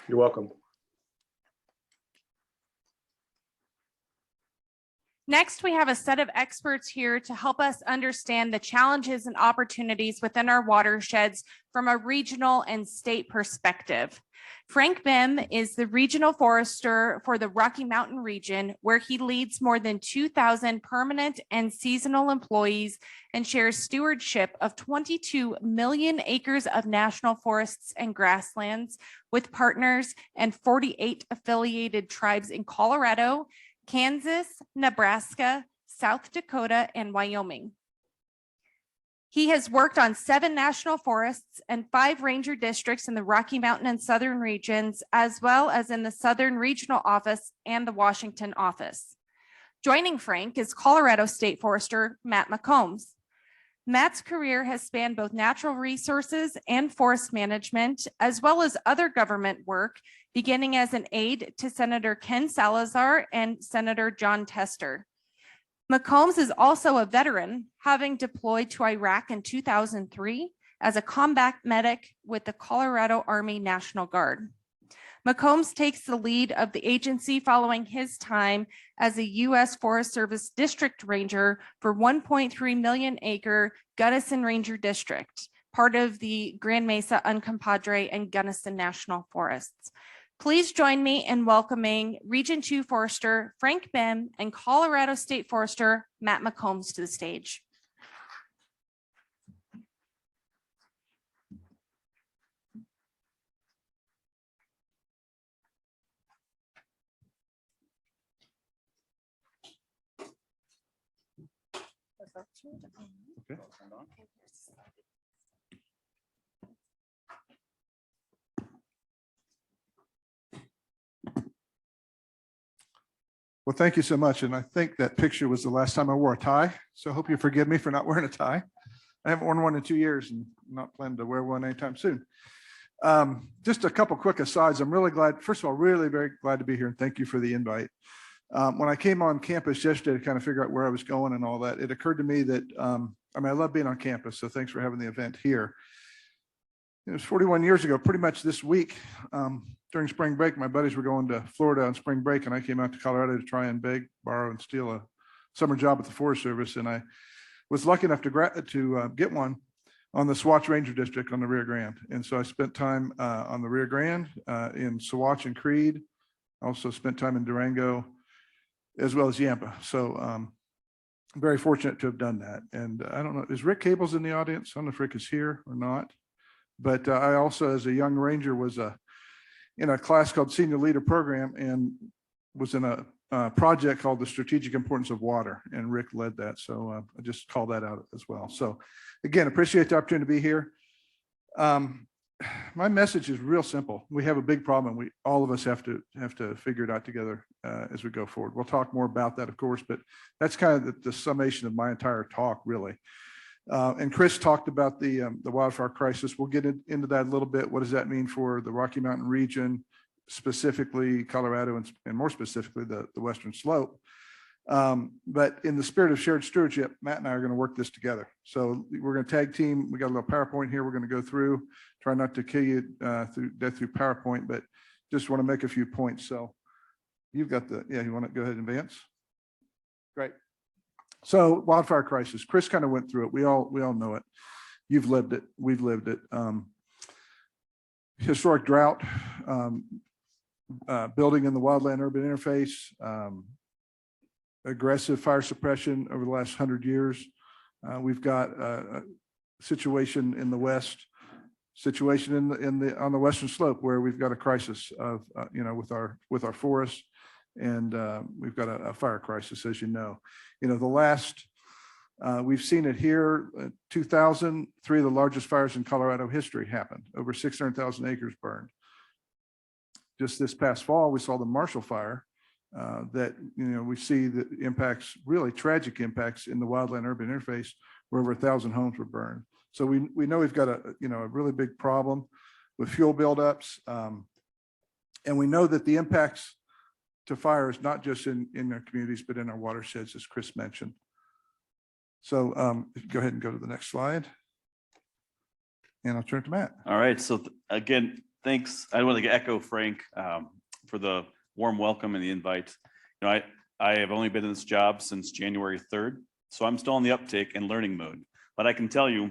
You're welcome. Next, we have a set of experts here to help us understand the challenges and opportunities within our watersheds from a regional and state perspective. Frank Beum is the regional forester for the Rocky Mountain region, where he leads more than 2,000 permanent and seasonal employees and shares stewardship of 22 million acres of national forests and grasslands with partners and 48 affiliated tribes in Colorado, Kansas, Nebraska, South Dakota, and Wyoming. He has worked on 7 national forests and 5 ranger districts in the Rocky Mountain and Southern regions, as well as in the Southern Regional Office and the Washington office. Joining Frank is Colorado State Forester Matt McCombs. Matt's career has spanned both natural resources and forest management, as well as other government work, beginning as an aide to Senator Ken Salazar and Senator John Tester. McCombs is also a veteran, having deployed to Iraq in 2003 as a combat medic with the Colorado Army National Guard. McCombs takes the lead of the agency following his time as a U.S. Forest Service District Ranger for 1.3 million acre Gunnison Ranger District, part of the Grand Mesa, Uncompahgre, and Gunnison National Forests. Please join me in welcoming Region 2 Forester Frank Beum and Colorado State Forester Matt McCombs to the stage. Okay. Well, thank you so much. And I think that picture was the last time I wore a tie. So I hope you forgive me for not wearing a tie. I haven't worn one in 2 years and not planning to wear one anytime soon. Just a couple quick asides. I'm really glad, first of all, really very glad to be here, and thank you for the invite. When I came on campus yesterday to kind of figure out where I was going and all that, it occurred to me that, I love being on campus, so thanks for having the event here. It was 41 years ago, pretty much this week, during spring break, my buddies were going to Florida on spring break, and I came out to Colorado to try and beg, borrow, and steal a summer job with the Forest Service, and I was lucky enough to get one on the Swatch Ranger District on the Rio Grande. And so I spent time on the Rio Grande, in Swatch and Creed, also spent time in Durango, as well as Yampa. So I'm very fortunate to have done that. And I don't know, is Rick Cables in the audience? I don't know if Rick is here or not. But I also, as a young Ranger, was in a class called Senior Leader Program and was in a project called The Strategic Importance of Water. And Rick led that. So I just call that out as well. So again, appreciate the opportunity to be here. My message is real simple. We have a big problem, and all of us have to figure it out together as we go forward. We'll talk more about that, of course, but that's kind of the summation of my entire talk, really. And Chris talked about the wildfire crisis. We'll get into that a little bit. What does that mean for the Rocky Mountain region, specifically Colorado, and more specifically the Western Slope? But in the spirit of shared stewardship, Matt and I are going to work this together. So we're going to tag team. We got a little PowerPoint here. We're going to go through. Try not to kill you through PowerPoint, but just want to make a few points. So you've got you want to go ahead and advance? Great. So wildfire crisis. Chris kind of went through it. We all know it. You've lived it. We've lived it. Historic drought, building in the wildland urban interface, aggressive fire suppression over the last 100 years. We've got a situation in the West, situation on the Western Slope where we've got a crisis of with our forests, and we've got a fire crisis, as you know. The last we've seen it here. 2000, 3 of the largest fires in Colorado history happened. Over 600,000 acres burned. Just this past fall, we saw the Marshall Fire. That we see the impacts, really tragic impacts in the wildland urban interface, where over 1,000 homes were burned. So we know we've got a really big problem with fuel buildups, and we know that the impacts to fire is not just in our communities, but in our watersheds, as Chris mentioned. So go ahead and go to the next slide, and I'll turn it to Matt. All right. So again, Thanks. I want to echo Frank for the warm welcome and the invite. You know, I have only been in this job since January 3rd, so I'm still in the uptake and learning mode. But I can tell you,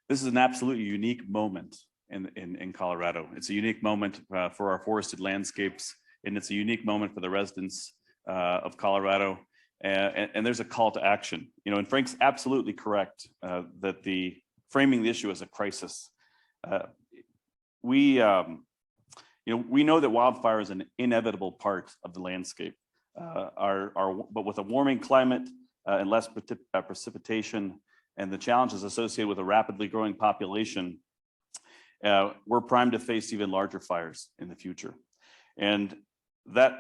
this is an absolutely unique moment in Colorado. It's a unique moment for our forested landscapes, and it's a unique moment for the residents of Colorado. And there's a call to action. You know, and Frank's absolutely correct that framing the issue as a crisis. We know that wildfire is an inevitable part of the landscape. But with a warming climate and less precipitation and the challenges associated with a rapidly growing population, we're primed to face even larger fires in the future. And that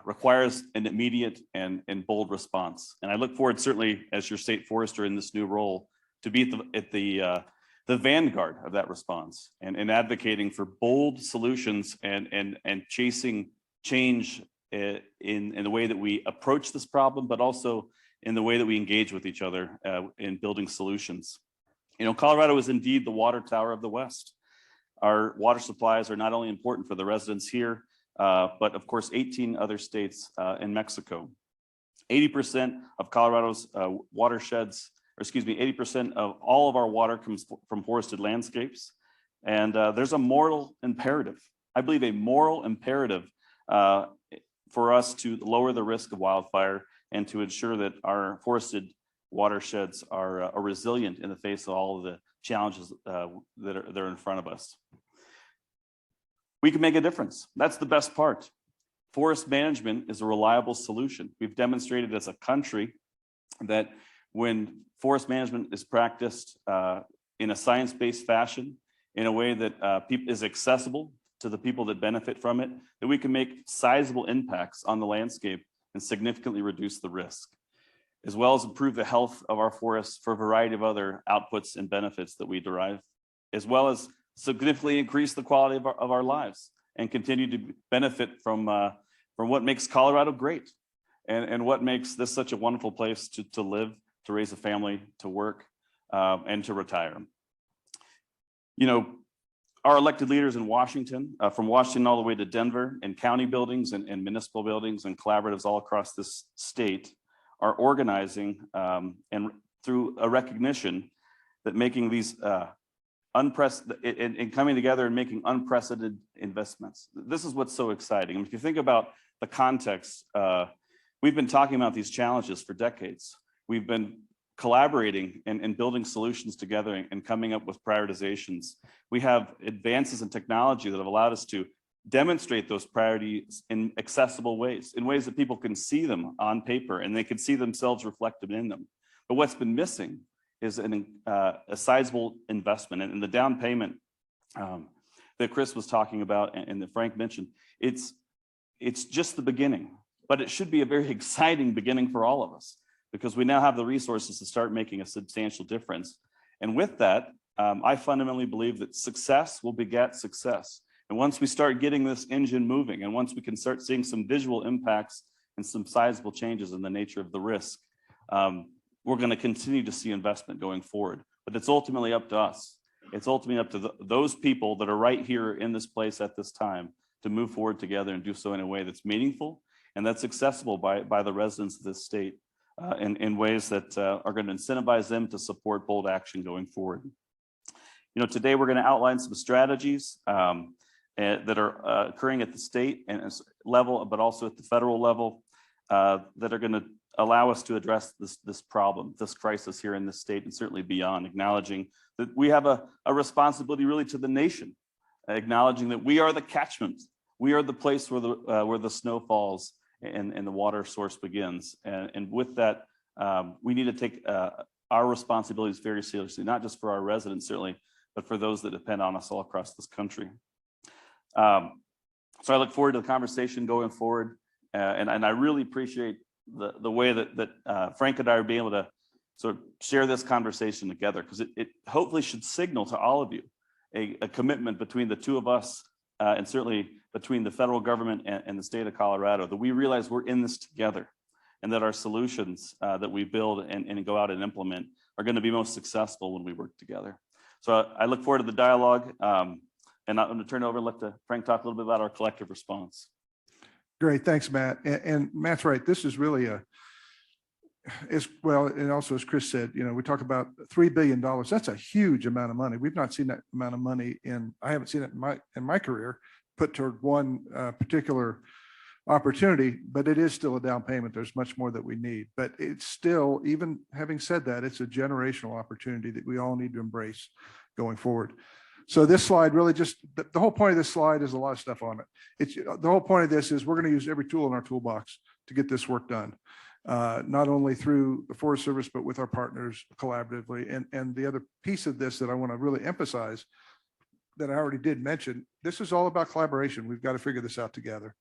requires an immediate and bold response. And I look forward, certainly as your state forester in this new role, to be at the vanguard of that response and advocating for bold solutions and chasing change in the way that we approach this problem, but also in the way that we engage with each other in building solutions. You know, Colorado is indeed the water tower of the West. Our water supplies are not only important for the residents here, but of course 18 other states in Mexico. 80% of Colorado's watersheds, or excuse me, 80% of all of our water comes from forested landscapes. And there's a moral imperative, I believe a moral imperative for us to lower the risk of wildfire and to ensure that our forested watersheds are resilient in the face of all of the challenges that are in front of us. We can make a difference. That's the best part. Forest management is a reliable solution. We've demonstrated as a country that when forest management is practiced in a science-based fashion, in a way that is accessible to the people that benefit from it, that we can make sizable impacts on the landscape and significantly reduce the risk, as well as improve the health of our forests for a variety of other outputs and benefits that we derive, as well as significantly increase the quality of our lives and continue to benefit from what makes Colorado great and what makes this such a wonderful place to live, to raise a family, to work, and to retire. You know, our elected leaders in Washington, from Washington all the way to Denver, and county buildings and municipal buildings and collaboratives all across this state are organizing and through a recognition that making these and coming together and making unprecedented investments. This is what's so exciting. If you think about the context, we've been talking about these challenges for decades. We've been collaborating and building solutions together and coming up with prioritizations. We have advances in technology that have allowed us to demonstrate those priorities in accessible ways, in ways that people can see them on paper and they can see themselves reflected in them. But what's been missing is a sizable investment, and the down payment that Chris was talking about and that Frank mentioned. It's just the beginning, but it should be a very exciting beginning for all of us, because we now have the resources to start making a substantial difference. And with that, I fundamentally believe that success will beget success. And once we start getting this engine moving, and once we can start seeing some visual impacts and some sizable changes in the nature of the risk, we're going to continue to see investment going forward. But it's ultimately up to us. It's ultimately up to those people that are right here in this place at this time to move forward together and do so in a way that's meaningful and that's accessible by the residents of this state in ways that are going to incentivize them to support bold action going forward. You know, today we're going to outline some strategies that are occurring at the state and level, but also at the federal level, that are going to allow us to address this problem, this crisis here in this state, and certainly beyond, acknowledging that we have a responsibility really to the nation, acknowledging that we are the catchment, we are the place where the snow falls and the water source begins. And with that, we need to take our responsibilities very seriously, not just for our residents, certainly, but for those that depend on us all across this country. So I look forward to the conversation going forward, and I really appreciate the way that Frank and I are being able to sort of share this conversation together, because it hopefully should signal to all of you a commitment between the two of us, and certainly between the federal government and the state of Colorado, that we realize we're in this together, and that our solutions that we build and go out and implement are going to be most successful when we work together. So I look forward to the dialogue. And I'm going to turn it over and let Frank talk a little bit about our collective response. Great, thanks, Matt. And Matt's right. This is really as well, and also as Chris said, we talk about $3 billion. That's a huge amount of money. We've not seen that amount of money I haven't seen it in my career put toward one particular opportunity, but it is still a down payment. There's much more that we need, but it's still, even having said that, it's a generational opportunity that we all need to embrace going forward. So this slide really just, the whole point of this slide is a lot of stuff on it. The whole point of this is we're going to use every tool in our toolbox to get this work done. Not only through the Forest Service, but with our partners collaboratively. And the other piece of this that I want to really emphasize that I already did mention, this is all about collaboration. We've got to figure this out together.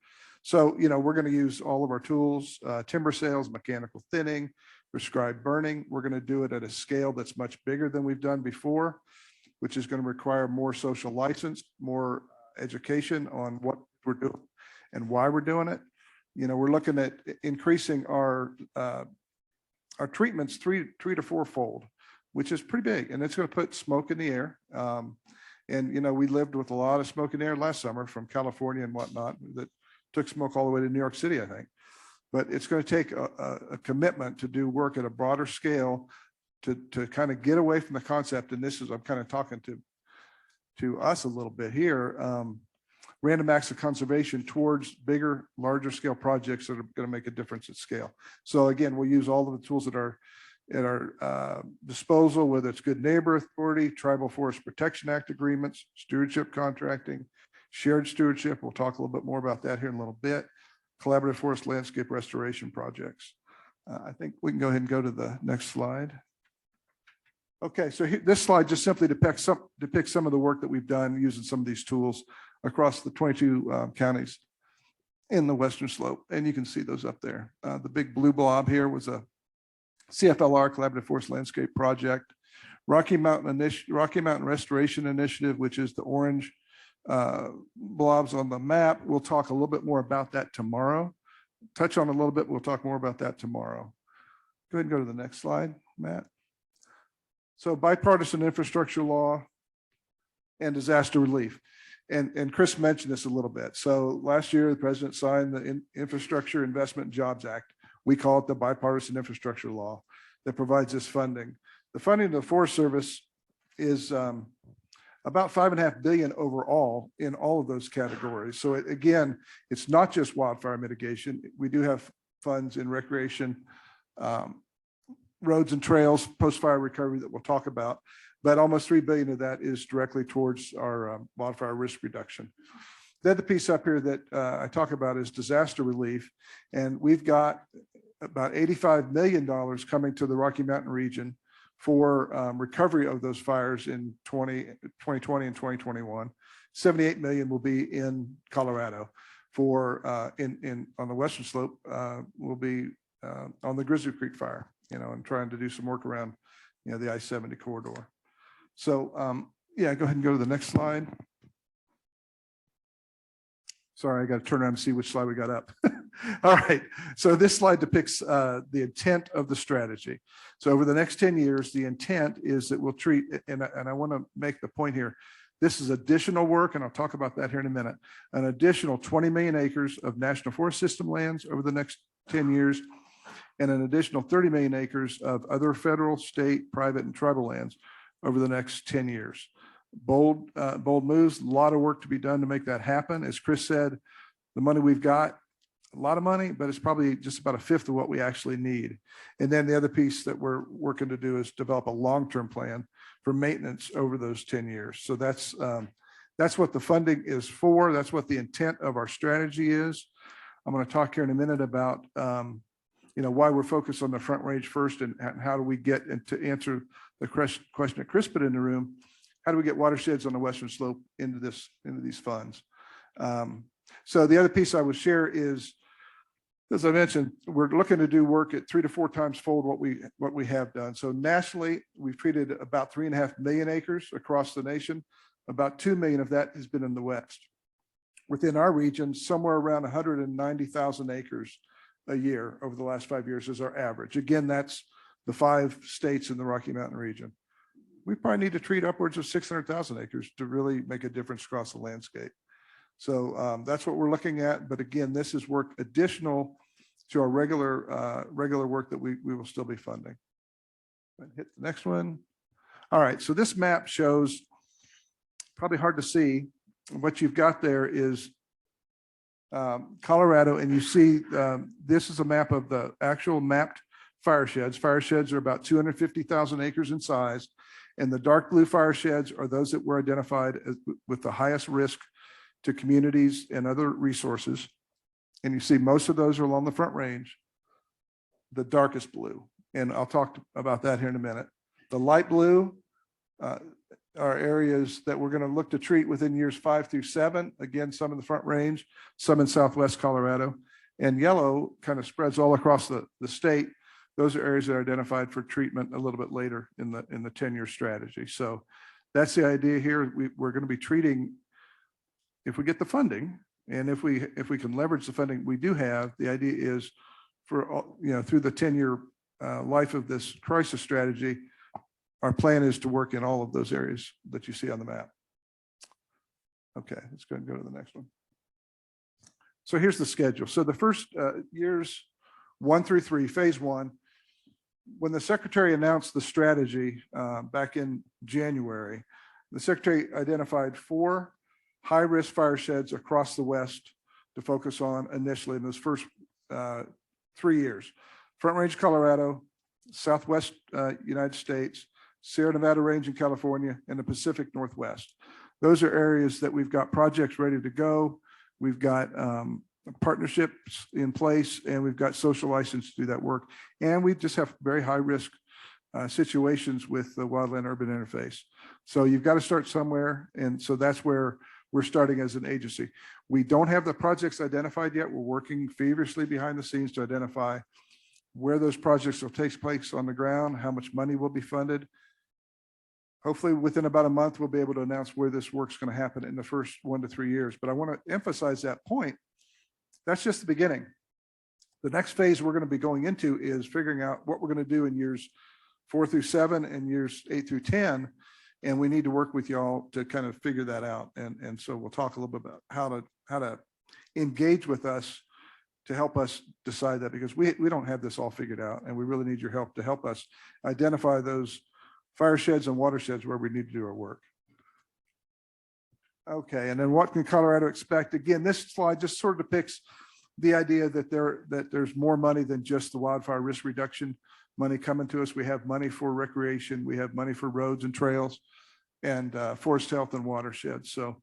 So, we're going to use all of our tools, timber sales, mechanical thinning, prescribed burning. We're going to do it at a scale that's much bigger than we've done before, which is going to require more social license, more education on what we're doing and why we're doing it. We're looking at increasing our treatments three to fourfold, which is pretty big, and it's going to put smoke in the air. And we lived with a lot of smoke in the air last summer from California and whatnot that took smoke all the way to New York City, I think. But it's going to take a commitment to do work at a broader scale to kind of get away from the concept. And this is, I'm kind of talking to us a little bit here. Random acts of conservation towards bigger, larger scale projects that are going to make a difference at scale. So again, we'll use all of the tools at our disposal, whether it's Good Neighbor Authority, Tribal Forest Protection Act agreements, stewardship contracting, shared stewardship. We'll talk a little bit more about that here in a little bit. Collaborative forest landscape restoration projects. I think we can go ahead and go to the next slide. Okay, so this slide just simply depicts some of the work that we've done using some of these tools across the 22 counties in the Western Slope. And you can see those up there. The big blue blob here was a CFLR, Collaborative Forest Landscape Project. Rocky Mountain Restoration Initiative, which is the orange blobs on the map. We'll talk a little bit more about that tomorrow. Touch on a little bit. We'll talk more about that tomorrow. Go ahead and go to the next slide, Matt. So bipartisan infrastructure law and disaster relief. And Chris mentioned this a little bit. So last year, the president signed the Infrastructure Investment and Jobs Act. We call it the bipartisan infrastructure law that provides this funding. The funding of the Forest Service is about $5.5 billion overall in all of those categories. So again, it's not just wildfire mitigation. We do have funds in recreation, roads and trails, post-fire recovery that we'll talk about, but almost $3 billion of that is directly towards our wildfire risk reduction. The other piece up here that I talk about is disaster relief. And we've got about $85 million coming to the Rocky Mountain region for recovery of those fires in 2020 and 2021. 78 million will be in Colorado for on the Western Slope will be on the Grizzly Creek fire, and trying to do some work around, the I-70 corridor. So yeah, go ahead and go to the next slide. Sorry, I got to turn around and see which slide we got up. All right, so this slide depicts the intent of the strategy. So over the next 10 years, the intent is that we'll treat, and I want to make the point here, this is additional work, and I'll talk about that here in a minute, an additional 20 million acres of National Forest System lands over the next 10 years, and an additional 30 million acres of other federal, state, private, and tribal lands over the next 10 years. Bold moves, a lot of work to be done to make that happen. As Chris said, the money we've got, a lot of money, but it's probably just about a fifth of what we actually need. And then the other piece that we're working to do is develop a long-term plan for maintenance over those 10 years. So that's what the funding is for. That's what the intent of our strategy is. I'm going to talk here in a minute about why we're focused on the Front Range first, and how do we get, and to answer the question that Chris put in the room, how do we get watersheds on the Western Slope into these funds? So the other piece I would share is, as I mentioned, we're looking to do work at 3 to 4 times fold what we have done. So nationally, we've treated about 3.5 million acres across the nation. About 2 million of that has been in the West. Within our region, somewhere around 190,000 acres a year over the last 5 years is our average. Again, that's the 5 states in the Rocky Mountain region. we probably need to treat upwards of 600,000 acres to really make a difference across the landscape. So that's what we're looking at. But again, this is work additional to our regular work that we will still be funding. Hit the next one. All right, so this map shows, probably hard to see, what you've got there is Colorado, and you see this is a map of the actual mapped fire sheds. Fire sheds are about 250,000 acres in size, and the dark blue fire sheds are those that were identified as, with the highest risk to communities and other resources. And you see most of those are along the Front Range, the darkest blue. And I'll talk about that here in a minute. The light blue are areas that we're going to look to treat within years 5 through 7. Again, some in the Front Range, some in Southwest Colorado. And yellow kind of spreads all across the state. Those are areas that are identified for treatment a little bit later in the 10-year strategy. So that's the idea here. We're going to be treating, if we get the funding, and if we can leverage the funding we do have, the idea is for, through the 10-year life of this crisis strategy, our plan is to work in all of those areas that you see on the map. Okay, let's go and go to the next one. So here's the schedule. So the first years 1 through 3, phase 1, when the secretary announced the strategy back in January, the secretary identified 4 high-risk fire sheds across the West to focus on initially in those first 3 years. Front Range, Colorado, Southwest United States, Sierra Nevada Range in California, and the Pacific Northwest. Those are areas that we've got projects ready to go. We've got partnerships in place, and we've got social license to do that work. And we just have very high risk situations with the wildland urban interface. So you've got to start somewhere. And so that's where we're starting as an agency. We don't have the projects identified yet. We're working feverishly behind the scenes to identify where those projects will take place on the ground, how much money will be funded. Hopefully within about a month, we'll be able to announce where this work's going to happen in the first 1 to 3 years. But I want to emphasize that point. That's just the beginning. The next phase we're going to be going into is figuring out what we're going to do in years 4 through 7 and years 8 through 10. And we need to work with y'all to kind of figure that out. And so we'll talk a little bit about how to engage with us to help us decide that, because we don't have this all figured out, and we really need your help to help us identify those fire sheds and watersheds where we need to do our work. Okay, and then what can Colorado expect? Again, this slide just sort of depicts the idea that there's more money than just the wildfire risk reduction money coming to us. We have money for recreation, we have money for roads and trails, and forest health and watersheds. So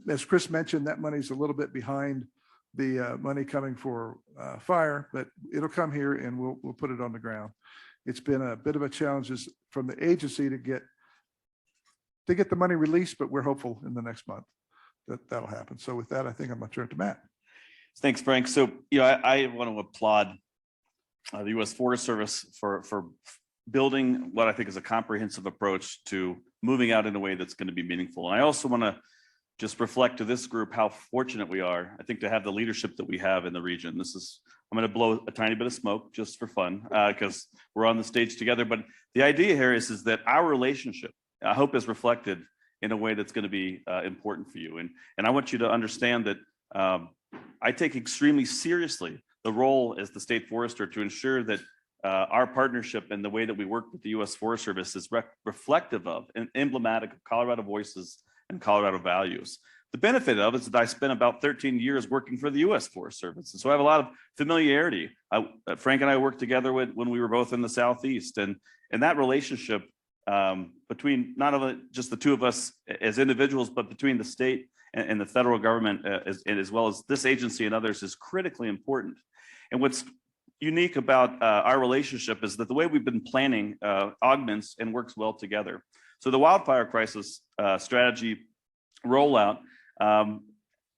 as Chris mentioned, that money's a little bit behind the money coming for fire, but it'll come here and we'll put it on the ground. It's been a bit of a challenge from the agency to get the money released, but we're hopeful in the next month that that'll happen. So with that, I think I'm going to turn it to Matt. Thanks, Frank. So, I want to applaud the U.S. Forest Service for building what I think is a comprehensive approach to moving out in a way that's going to be meaningful. And I also want to just reflect to this group how fortunate we are, I think, to have the leadership that we have in the region. I'm going to blow a tiny bit of smoke just for fun because we're on the stage together. But the idea here is that our relationship, I hope, is reflected in a way that's going to be important for you. And I want you to understand that I take extremely seriously the role as the state forester to ensure that our partnership and the way that we work with the U.S. Forest Service is reflective of and emblematic of Colorado voices and Colorado values. The benefit of it is that I spent about 13 years working for the U.S. Forest Service. And so I have a lot of familiarity. Frank and I worked together when we were both in the Southeast. And that relationship between not only just the two of us as individuals, but between the state and the federal government, as well as this agency and others, is critically important. And what's unique about our relationship is that the way we've been planning augments and works well together. So the wildfire crisis strategy rollout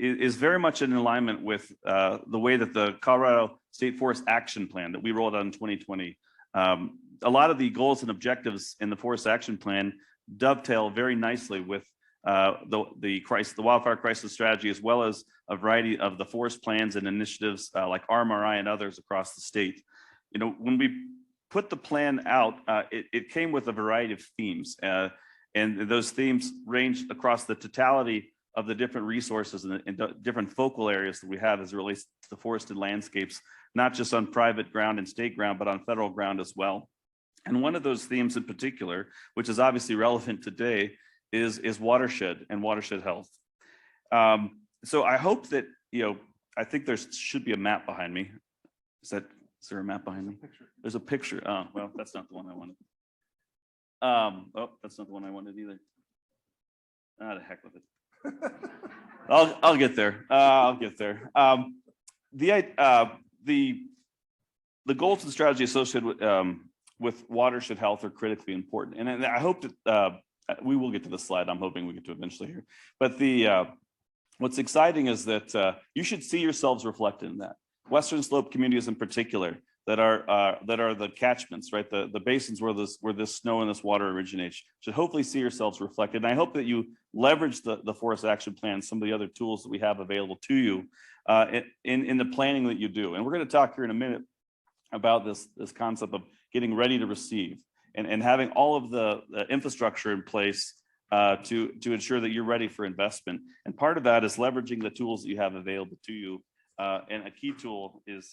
is very much in alignment with the way that the Colorado State Forest Action Plan that we rolled out in 2020. A lot of the goals and objectives in the Forest Action Plan dovetail very nicely with the wildfire crisis strategy, as well as a variety of the forest plans and initiatives like RMRI and others across the state. When we put the plan out, it came with a variety of themes. And those themes ranged across the totality of the different resources and different focal areas that we have as it relates to the forested landscapes, not just on private ground and state ground, but on federal ground as well. And one of those themes in particular, which is obviously relevant today, is watershed and watershed health. So I hope that, I think there should be a map behind me. Is there a map behind me? There's a picture. Oh, well, that's not the one I wanted. Oh, that's not the one I wanted either. Ah, the heck with it. I'll get there. I'll get there. The goals and strategy associated with watershed health are critically important, and I hope that we will get to the slide. I'm hoping we get to eventually here. But what's exciting is that you should see yourselves reflected in that. Western Slope communities in particular that are the catchments, right? The basins where this snow and this water originates should hopefully see yourselves reflected. And I hope that you leverage the forest action plan, some of the other tools that we have available to you in the planning that you do. And we're going to talk here in a minute about this concept of getting ready to receive and having all of the infrastructure in place to ensure that you're ready for investment. And part of that is leveraging the tools that you have available to you. And a key tool is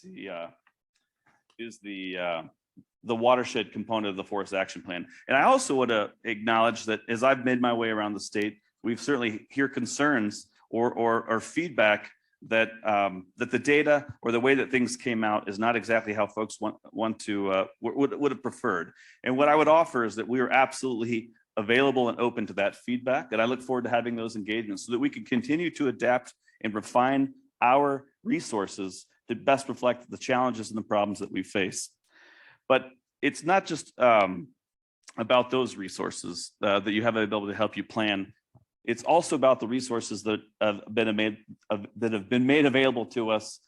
the watershed component of the forest action plan. And I also want to acknowledge that as I've made my way around the state, we've certainly hear concerns or feedback that that the data or the way that things came out is not exactly how folks would have preferred. And what I would offer is that we are absolutely available and open to that feedback. And I look forward to having those engagements so that we can continue to adapt and refine our resources to best reflect the challenges and the problems that we face. But it's not just about those resources that you have available to help you plan. It's also about the resources that have been made available to us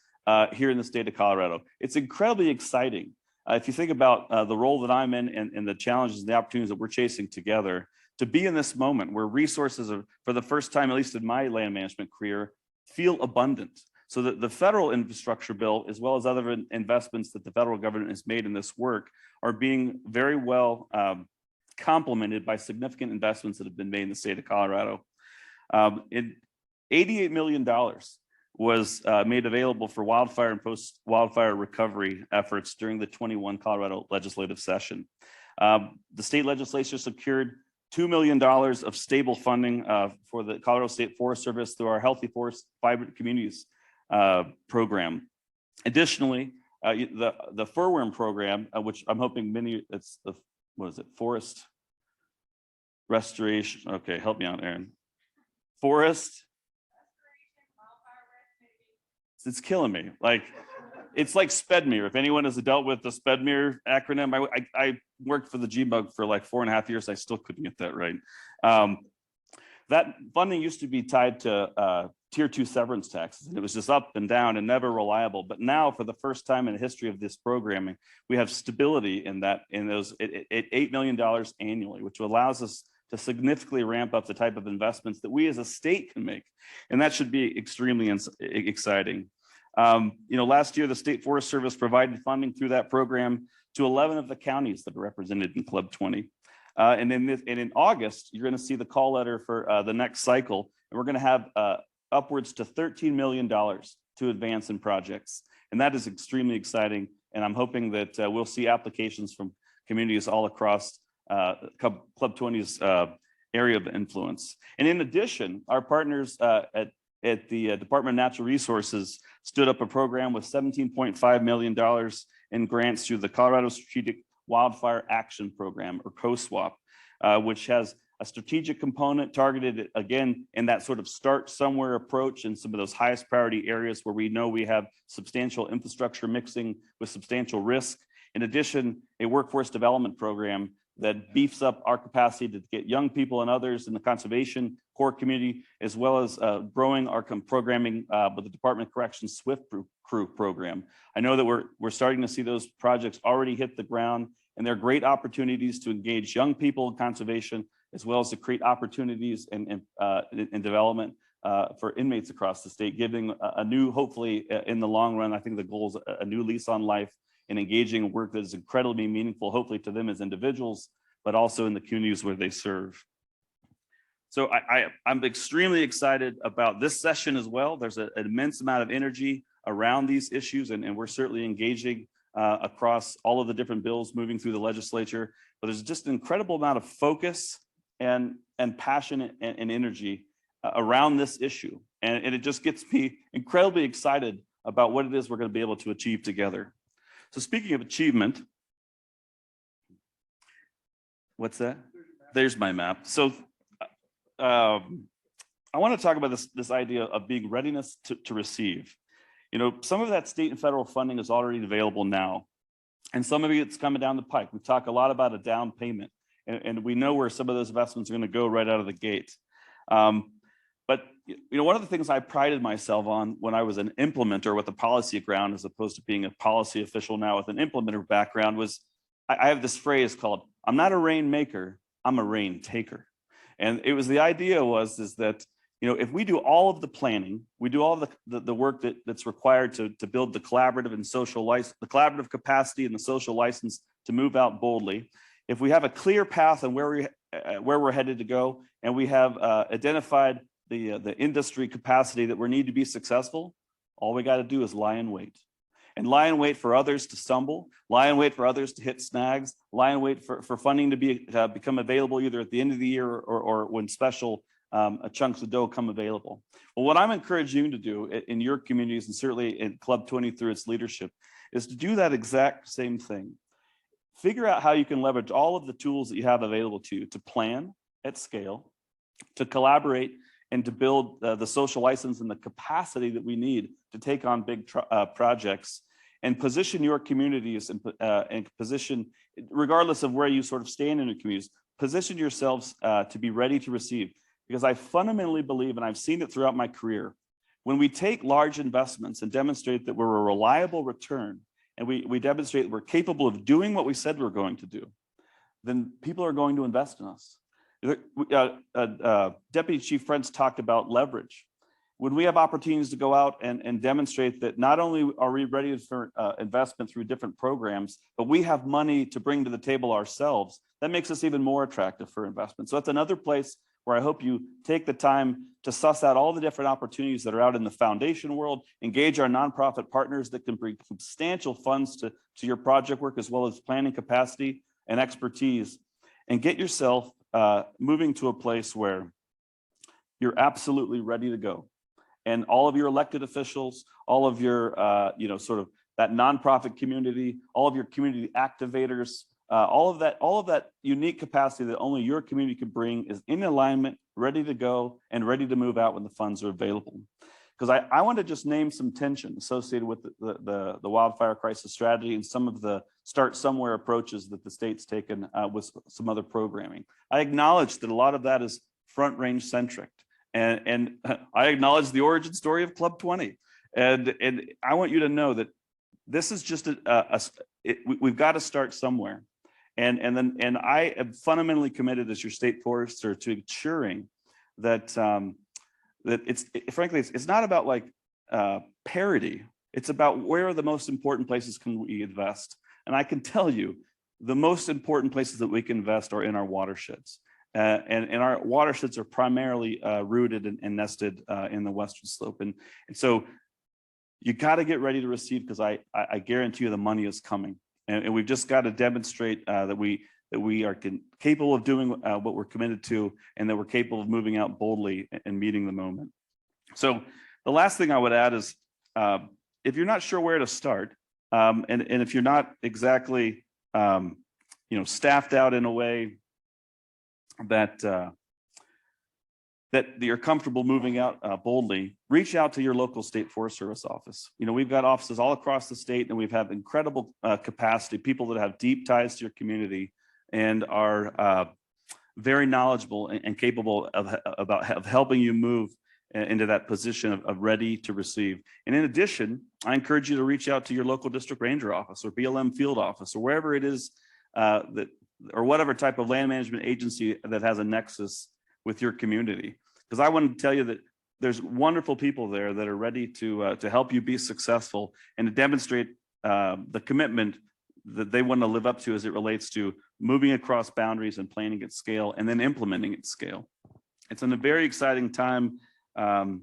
here in the state of Colorado. It's incredibly exciting. If you think about the role that I'm in and the challenges and the opportunities that we're chasing together, to be in this moment where resources are, for the first time, at least in my land management career, feel abundant. So that the federal infrastructure bill, as well as other investments that the federal government has made in this work, are being very well complemented by significant investments that have been made in the state of Colorado. $88 million was made available for wildfire and post-wildfire recovery efforts during the 21 Colorado legislative session. The state legislature secured $2 million of stable funding for the Colorado State Forest Service through our Healthy Forest Vibrant Communities program. Additionally, the furworm program, which I'm hoping it's the, what is it, forest restoration. Okay, help me out, Aaron. Forest. It's killing me. It's like SPEDMIR. If anyone has dealt with the SPEDMIR acronym, I worked for the GBUG for like 4.5 years. I still couldn't get that right. That funding used to be tied to tier 2 severance taxes, and it was just up and down and never reliable. But now, for the first time in the history of this programming, we have stability in those at $8 million annually, which allows us to significantly ramp up the type of investments that we as a state can make. And that should be extremely exciting. Last year, the State Forest Service provided funding through that program to 11 of the counties that are represented in Club 20. And in August, you're going to see the call letter for the next cycle. And we're going to have upwards to $13 million to advance in projects. And that is extremely exciting. And I'm hoping that we'll see applications from communities all across Club 20's area of influence. And in addition, our partners at the Department of Natural Resources stood up a program with $17.5 million in grants through the Colorado Strategic Wildfire Action Program, or COSWAP, which has a strategic component targeted, again, in that sort of start somewhere approach in some of those highest priority areas where we know we have substantial infrastructure mixing with substantial risk. In addition, a workforce development program that beefs up our capacity to get young people and others in the conservation core community, as well as growing our programming with the Department of Corrections SWIFT Crew program. I know that we're starting to see those projects already hit the ground, and they're great opportunities to engage young people in conservation, as well as to create opportunities and development for inmates across the state, giving a new, hopefully in the long run, I think the goal is a new lease on life and engaging in work that is incredibly meaningful, hopefully to them as individuals, but also in the communities where they serve. So I'm extremely excited about this session as well. There's an immense amount of energy around these issues, and we're certainly engaging across all of the different bills moving through the legislature. But there's just an incredible amount of focus and passion and energy around this issue. And it just gets me incredibly excited about what it is we're going to be able to achieve together. So speaking of achievement, what's that? There's my map. So I want to talk about this idea of being readiness to receive. You know, some of that state and federal funding is already available now, and some of it's coming down the pike. We talk a lot about a down payment, and we know where some of those investments are going to go right out of the gate. But you know, one of the things I prided myself on when I was an implementer with a policy background, as opposed to being a policy official now with an implementer background, was I have this phrase called, "I'm not a rainmaker, I'm a rain taker." And it was the idea is that, you know, if we do all of the planning, we do all the work that's required to build the collaborative and social license, the collaborative capacity and the social license to move out boldly. If we have a clear path on where we're headed to go, and we have identified the industry capacity that we need to be successful, all we got to do is lie in wait. And lie in wait for others to stumble, lie in wait for others to hit snags, lie in wait for funding to become available either at the end of the year or when special chunks of dough come available. Well, what I'm encouraging you to do in your communities, and certainly in Club 20 through its leadership, is to do that exact same thing. Figure out how you can leverage all of the tools that you have available to you to plan at scale, to collaborate, and to build the social license and the capacity that we need to take on big projects, and position your communities and position, regardless of where you sort of stand in your communities, position yourselves to be ready to receive. Because I fundamentally believe, and I've seen it throughout my career, when we take large investments and demonstrate that we're a reliable return, and we demonstrate that we're capable of doing what we said we're going to do, then people are going to invest in us. Deputy Chief Friends talked about leverage. When we have opportunities to go out and demonstrate that not only are we ready for investment through different programs, but we have money to bring to the table ourselves, that makes us even more attractive for investment. So that's another place where I hope you take the time to suss out all the different opportunities that are out in the foundation world, engage our nonprofit partners that can bring substantial funds to your project work, as well as planning capacity and expertise, and get yourself moving to a place where you're absolutely ready to go. And all of your elected officials, all of your, sort of that nonprofit community, all of your community activators, all of that unique capacity that only your community can bring is in alignment, ready to go, and ready to move out when the funds are available. Because I want to just name some tension associated with the wildfire crisis strategy and some of the start somewhere approaches that the state's taken with some other programming. I acknowledge that a lot of that is front range centric. And I acknowledge the origin story of Club 20. And I want you to know that this is just we've got to start somewhere. And I am fundamentally committed as your state forester to ensuring that frankly, it's not about like parity. It's about where are the most important places can we invest. And I can tell you the most important places that we can invest are in our watersheds. And our watersheds are primarily rooted and nested in the Western Slope. And so you got to get ready to receive, because I guarantee you the money is coming. And we've just got to demonstrate that we are capable of doing what we're committed to, and that we're capable of moving out boldly and meeting the moment. So the last thing I would add is, if you're not sure where to start, and if you're not exactly staffed out in a way that you're comfortable moving out boldly, reach out to your local state Forest Service office. We've got offices all across the state, and we've had incredible capacity, people that have deep ties to your community and are very knowledgeable and capable of helping you move into that position of ready to receive. And in addition, I encourage you to reach out to your local district ranger office or BLM field office, or wherever it is or whatever type of land management agency that has a nexus with your community. Because I want to tell you that there's wonderful people there that are ready to help you be successful and to demonstrate the commitment that they want to live up to as it relates to moving across boundaries and planning at scale and then implementing at scale. It's in a very exciting time. And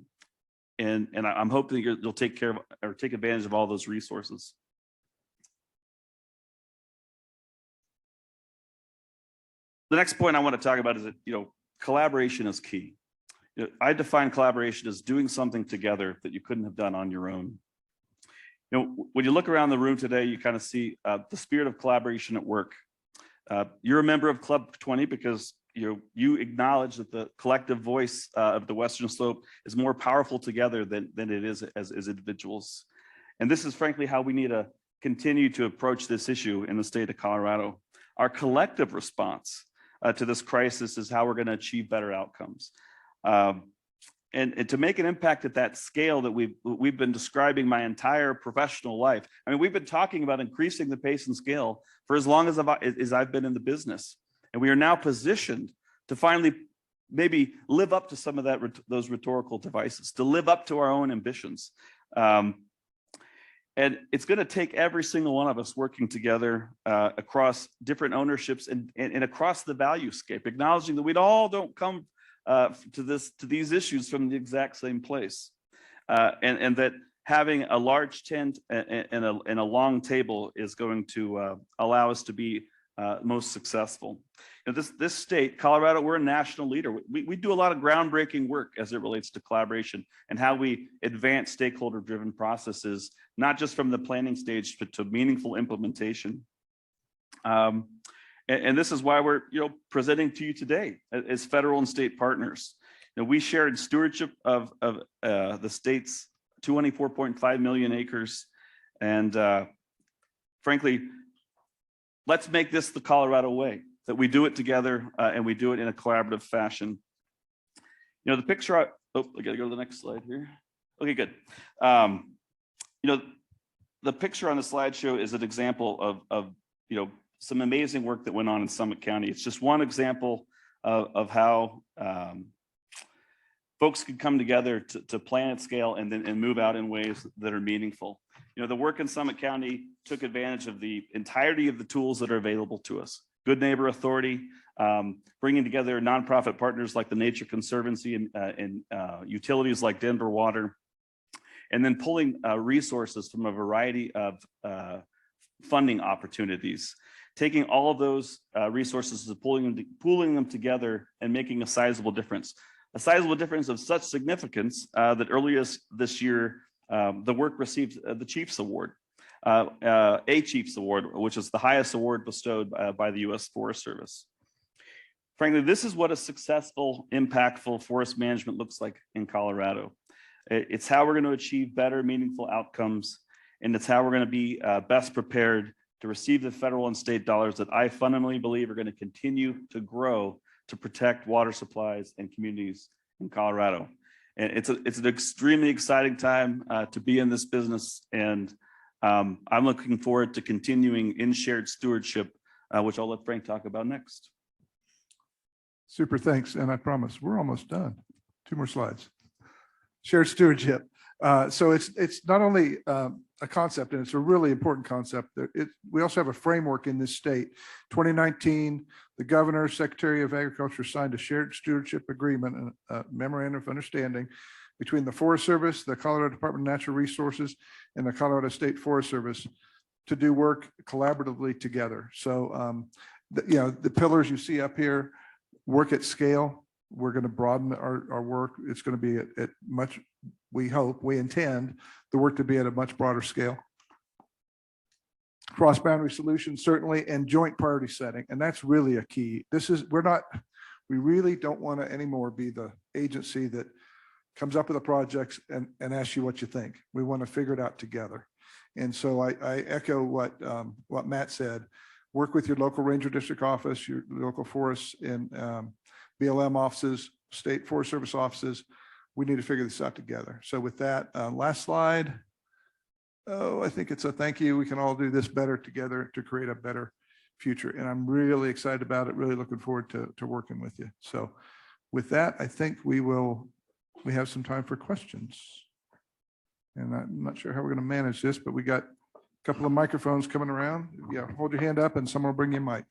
I'm hoping you'll take care of or take advantage of all those resources. The next point I want to talk about is that, collaboration is key. I define collaboration as doing something together that you couldn't have done on your own. When you look around the room today, you kind of see the spirit of collaboration at work. You're a member of Club 20 because you acknowledge that the collective voice of the Western Slope is more powerful together than it is as individuals. And this is frankly how we need to continue to approach this issue in the state of Colorado. Our collective response to this crisis is how we're going to achieve better outcomes. And to make an impact at that scale that we've been describing my entire professional life. I mean, we've been talking about increasing the pace and scale for as long as I've been in the business. And we are now positioned to finally maybe live up to some of those rhetorical devices, to live up to our own ambitions. And it's going to take every single one of us working together across different ownerships and across the value scape, acknowledging that we all don't come to these issues from the exact same place, and that having a large tent and a long table is going to allow us to be most successful. This state, Colorado, we're a national leader. We do a lot of groundbreaking work as it relates to collaboration and how we advance stakeholder-driven processes, not just from the planning stage, but to meaningful implementation. And this is why we're presenting to you today as federal and state partners. We shared stewardship of the state's 24.5 million acres. And frankly, let's make this the Colorado way, that we do it together and we do it in a collaborative fashion. The picture, I gotta go to the next slide here. Okay, good. The picture on the slideshow is an example of some amazing work that went on in Summit County. It's just one example of how folks can come together to plan at scale and move out in ways that are meaningful. The work in Summit County took advantage of the entirety of the tools that are available to us. Good Neighbor Authority, bringing together nonprofit partners like the Nature Conservancy and utilities like Denver Water, and then pulling resources from a variety of funding opportunities. Taking all of those resources and pooling them together and making a sizable difference. A sizable difference of such significance that earlier this year, the work received the Chiefs Award, a Chiefs Award, which is the highest award bestowed by the U.S. Forest Service. Frankly, this is what a successful, impactful forest management looks like in Colorado. It's how we're going to achieve better, meaningful outcomes, and it's how we're going to be best prepared to receive the federal and state dollars that I fundamentally believe are going to continue to grow to protect water supplies and communities in Colorado. And it's an extremely exciting time to be in this business. And I'm looking forward to continuing in shared stewardship, which I'll let Frank talk about next. Super, thanks. And I promise we're almost done. 2 more slides. Shared stewardship. So it's not only a concept, and it's a really important concept. We also have a framework in this state. 2019, the governor, Secretary of Agriculture signed a shared stewardship agreement and a memorandum of understanding between the Forest Service, the Colorado Department of Natural Resources, and the Colorado State Forest Service to do work collaboratively together. So, the pillars you see up here, work at scale. We're going to broaden our work. It's going to be at much, we hope, we intend the work to be at a much broader scale. Cross-boundary solutions, certainly, and joint priority setting. And that's really a key. We really don't want to anymore be the agency that comes up with the projects and asks you what you think. We want to figure it out together. And so I echo what Matt said. Work with your local ranger district office, your local forests and BLM offices, state Forest Service offices. We need to figure this out together. So with that, last slide. Oh, I think it's a thank you. We can all do this better together to create a better future. And I'm really excited about it. Really looking forward to working with you. So with that, I think we have some time for questions. And I'm not sure how we're going to manage this, but we got Couple of microphones coming around. Yeah, hold your hand up and someone will bring you a mic.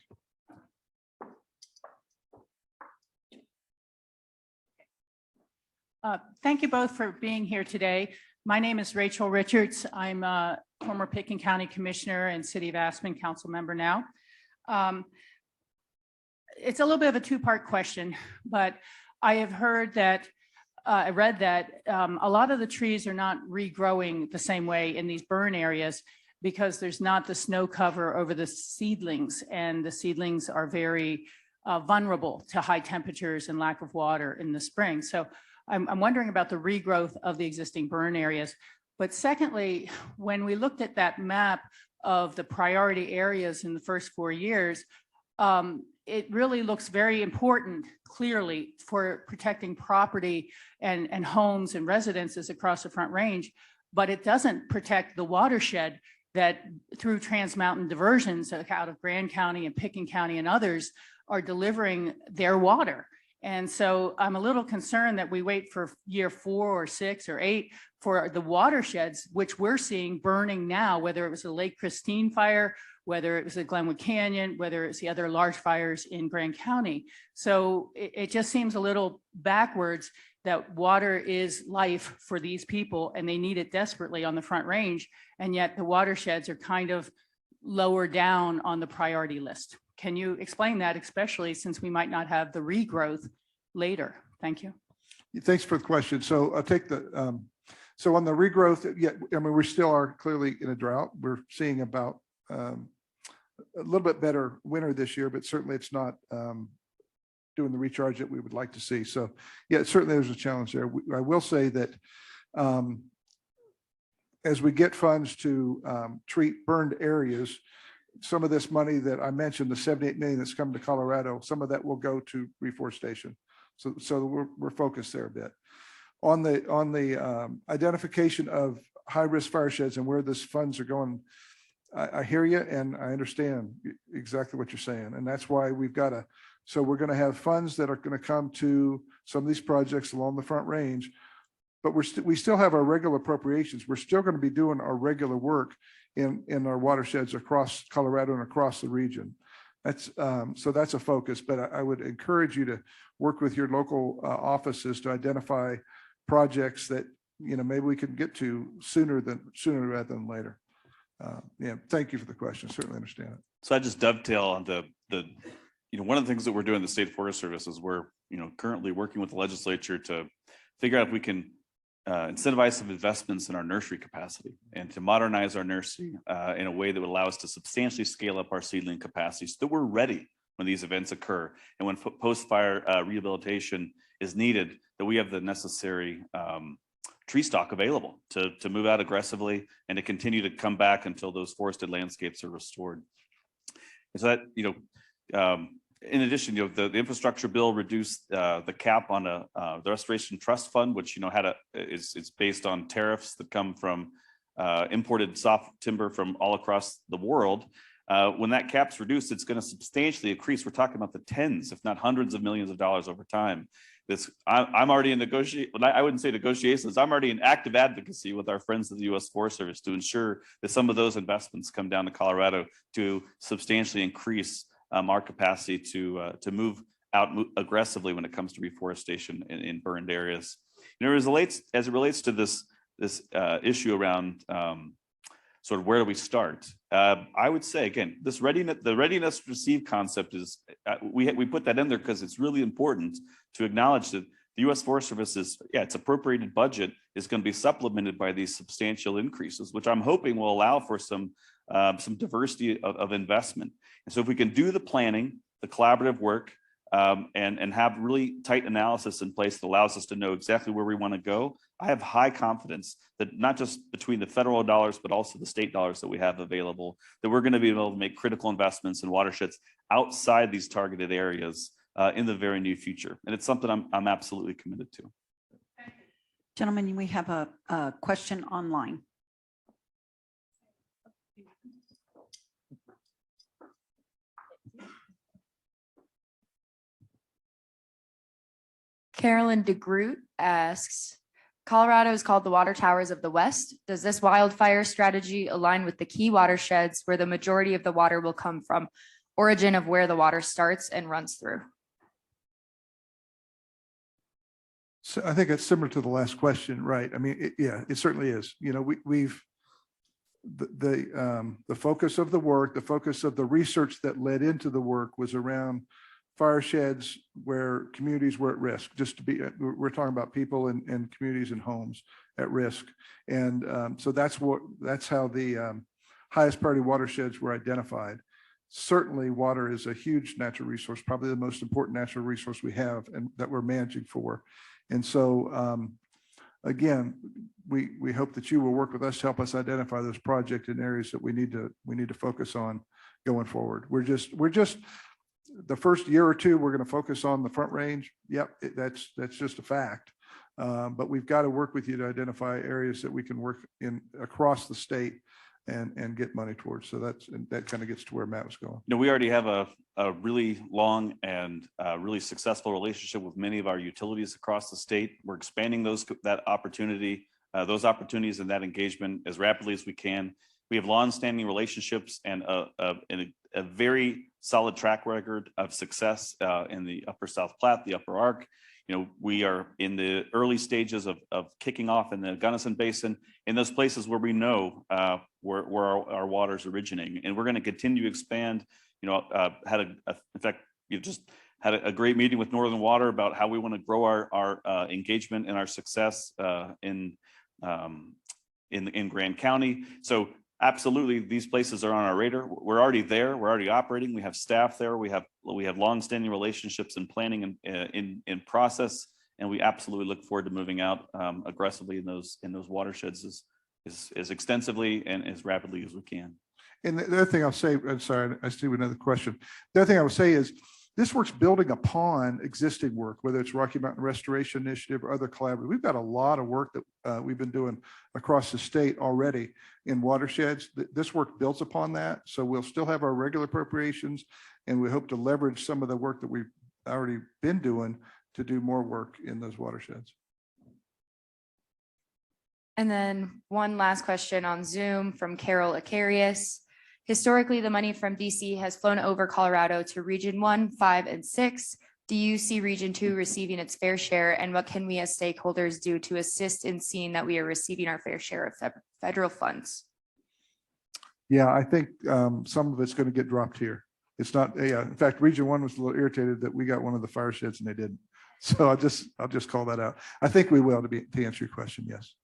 Thank you both for being here today. My name is Rachel Richards. I'm a former Pickens County Commissioner and City of Aspen Council member now. It's a little bit of a two-part question, but I have heard that, I read that a lot of the trees are not regrowing the same way in these burn areas because there's not the snow cover over the seedlings, and the seedlings are very vulnerable to high temperatures and lack of water in the spring. So I'm wondering about the regrowth of the existing burn areas. But secondly, when we looked at that map of the priority areas in the first 4 years, it really looks very important, clearly, for protecting property and homes and residences across the Front Range, but it doesn't protect the watershed that through Trans Mountain diversions out of Grand County and Pickens County and others are delivering their water. And so I'm a little concerned that we wait for year 4 or 6 or 8 for the watersheds, which we're seeing burning now, whether it was a Lake Christine fire, whether it was a Glenwood Canyon, whether it's the other large fires in Grand County. So it just seems a little backwards that water is life for these people and they need it desperately on the Front Range. And yet the watersheds are kind of lower down on the priority list. Can you explain that, especially since we might not have the regrowth later? Thank you. Thanks for the question. So I'll take the, so on the regrowth, yeah, I mean, we still are clearly in a drought. We're seeing about a little bit better winter this year, but certainly it's not doing the recharge that we would like to see. So yeah, certainly there's a challenge there. I will say that as we get funds to treat burned areas, some of this money that I mentioned, the 78 million that's come to Colorado, some of that will go to reforestation. So we're focused there a bit. On the identification of high-risk fire sheds and where these funds are going, I hear you and I understand exactly what you're saying. And that's why we've got to, so we're going to have funds that are going to come to some of these projects along the Front Range, but we still have our regular appropriations. We're still going to be doing our regular work in our watersheds across Colorado and across the region. That's so that's a focus, but I would encourage you to work with your local offices to identify projects that, you know, maybe we can get to sooner rather than later. Yeah, thank you for the question. Certainly understand it. So I just dovetail on the you know, one of the things that we're doing in the State Forest Service is we're, you know, currently working with the legislature to figure out if we can incentivize some investments in our nursery capacity and to modernize our nursery in a way that would allow us to substantially scale up our seedling capacity so that we're ready when these events occur and when post-fire rehabilitation is needed, that we have the necessary tree stock available to move out aggressively and to continue to come back until those forested landscapes are restored. And so that, you know, in addition, you know, the infrastructure bill reduced the cap on the Restoration Trust Fund, which, you know, it's based on tariffs that come from imported soft timber from all across the world. When that cap's reduced, it's going to substantially increase. We're talking about the tens, if not hundreds of millions of dollars over time. I'm already in I wouldn't say negotiations. I'm already in active advocacy with our friends at the U.S. Forest Service to ensure that some of those investments come down to Colorado to substantially increase our capacity to move out aggressively when it comes to reforestation in burned areas. You know, as it relates to this issue around sort of where do we start? I would say, again, the readiness to receive concept is, we put that in there because it's really important to acknowledge that the U.S. Forest Service its appropriated budget is going to be supplemented by these substantial increases, which I'm hoping will allow for some diversity of investment. And so if we can do the planning, the collaborative work, and have really tight analysis in place that allows us to know exactly where we want to go, I have high confidence that not just between the federal dollars, but also the state dollars that we have available, that we're going to be able to make critical investments in watersheds outside these targeted areas in the very near future. And it's something I'm absolutely committed to. Gentlemen, we have a question online. Carolyn DeGroot asks, Colorado is called the Water Towers of the West. Does this wildfire strategy align with the key watersheds where the majority of the water will come from, origin of where the water starts and runs through? So I think it's similar to the last question, right? I mean, yeah, it certainly is. You know, we've the focus of the work, the focus of the research that led into the work was around fire sheds where communities were at risk. Just to be, we're talking about people and communities and homes at risk, and so that's how the highest priority watersheds were identified. Certainly, water is a huge natural resource, probably the most important natural resource we have, and that we're managing for. And so, again, we hope that you will work with us to help us identify those projects and areas that we need to focus on going forward. We're just the first year or two, we're going to focus on the Front Range. Yep, that's just a fact. But we've got to work with you to identify areas that we can work in across the state and get money towards. So that kind of gets to where Matt was going. You know, we already have a really long and really successful relationship with many of our utilities across the state. We're expanding those opportunities and that engagement as rapidly as we can. We have long-standing relationships and a very solid track record of success in the Upper South Platte, the Upper Ark. You know, we are in the early stages of kicking off in the Gunnison Basin, in those places where we know where our water's originating, and we're going to continue to expand. You know, in fact, you've just had a great meeting with Northern Water about how we want to grow our engagement and our success in Grand County. So absolutely, these places are on our radar. We're already there. We're already operating. We have staff there. We have long-standing relationships and planning in process, and we absolutely look forward to moving out aggressively in those watersheds as extensively and as rapidly as we can. And the other thing I'll say, I'm sorry, I see another question. The other thing I would say is this work's building upon existing work, whether it's Rocky Mountain Restoration Initiative or other collaborative. We've got a lot of work that we've been doing across the state already in watersheds. This work builds upon that. So we'll still have our regular appropriations, and we hope to leverage some of the work that we've already been doing to do more work in those watersheds. And then one last question on Zoom from Carol Acarius. Historically, the money from DC has flown over Colorado to Region 1, 5, and 6. Do you see Region 2 receiving its fair share? And what can we as stakeholders do to assist in seeing that we are receiving our fair share of federal funds? Yeah, I think some of it's going to get dropped here. It's not, yeah. In fact, Region 1 was a little irritated that we got one of the fire sheds and they didn't. So I'll just call that out. I think we will, to answer your question, yes.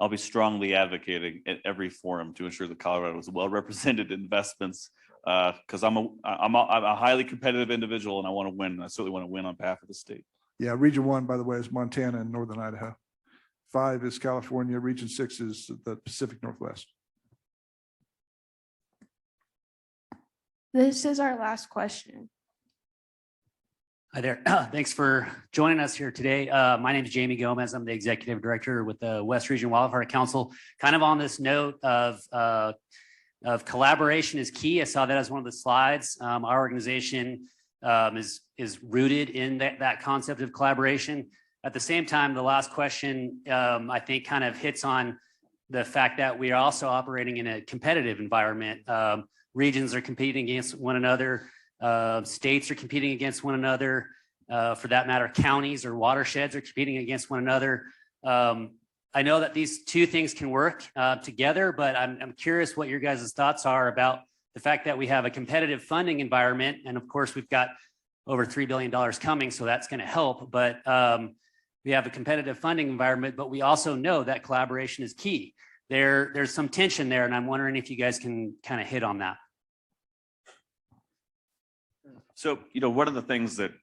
I'll be strongly advocating at every forum to ensure that Colorado is well represented in investments, because I'm a highly competitive individual and I want to win. I certainly want to win on behalf of the state. Yeah, Region 1, by the way, is Montana and Northern Idaho. 5 is California. Region 6 is the Pacific Northwest. This is our last question. Hi there. Thanks for joining us here today. My name is Jamie Gomez. I'm the executive director with the West Region Wildfire Council. Kind of on this note of collaboration is key. I saw that as one of the slides. Our organization is rooted in that concept of collaboration. At the same time, the last question I think kind of hits on the fact that we are also operating in a competitive environment. Regions are competing against one another. States are competing against one another. For that matter, counties or watersheds are competing against one another. I know that these two things can work together, but I'm curious what your guys' thoughts are about the fact that we have a competitive funding environment. And of course, we've got over $3 billion coming, so that's going to help. But we have a competitive funding environment, but we also know that collaboration is key. There's some tension there, and I'm wondering if you guys can kind of hit on that. So, you know, one of the things that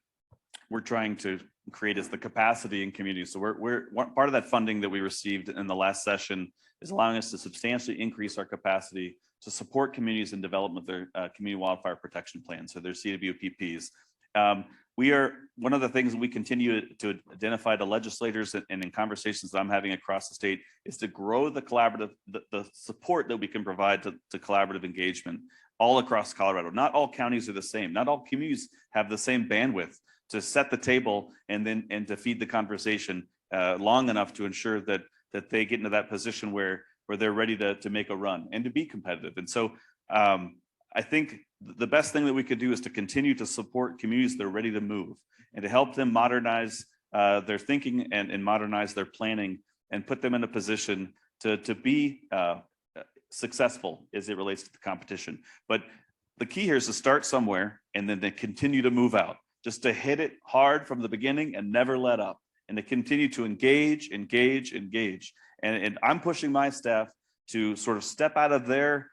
we're trying to create is the capacity in communities. So part of that funding that we received in the last session is allowing us to substantially increase our capacity to support communities in development of their community wildfire protection plans, so their CWPPs. One of the things we continue to identify to legislators and in conversations that I'm having across the state is to grow the collaborative, the support that we can provide to collaborative engagement all across Colorado. Not all counties are the same. Not all communities have the same bandwidth to set the table and to feed the conversation long enough to ensure that they get into that position where they're ready to make a run and to be competitive. And so I think the best thing that we could do is to continue to support communities that are ready to move and to help them modernize their thinking and modernize their planning and put them in a position to be successful as it relates to the competition. But the key here is to start somewhere and then to continue to move out, just to hit it hard from the beginning and never let up, and to continue to engage. And I'm pushing my staff to sort of step out of their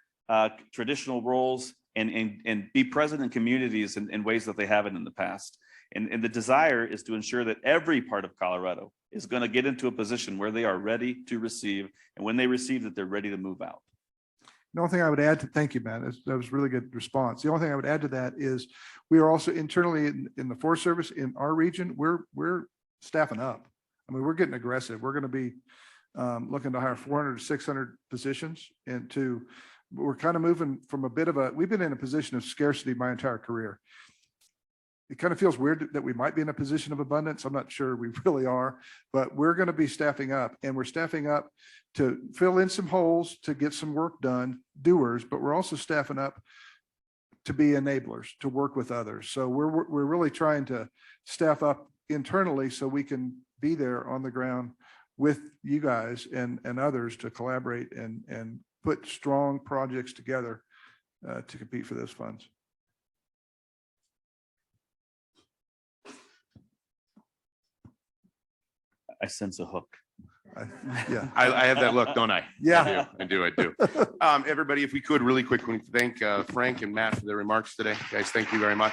traditional roles and be present in communities in ways that they haven't in the past. And the desire is to ensure that every part of Colorado is going to get into a position where they are ready to receive, and when they receive that, they're ready to move out. The only thing I would add to, thank you, Matt, that was a really good response. The only thing I would add to that is we are also internally in the Forest Service in our region, we're staffing up. I mean, we're getting aggressive. We're going to be looking to hire 400 to 600 positions, and we're kind of moving from we've been in a position of scarcity my entire career. It kind of feels weird that we might be in a position of abundance. I'm not sure we really are, but we're going to be staffing up, and we're staffing up to fill in some holes, to get some work done, doers, but we're also staffing up to be enablers, to work with others. So we're really trying to staff up internally so we can be there on the ground with you guys and others to collaborate and put strong projects together to compete for those funds. I sense a hook. Yeah. I have that look, don't I? Yeah. I do. Everybody, if we could really quickly thank Frank and Matt for their remarks today. Guys, thank you very much.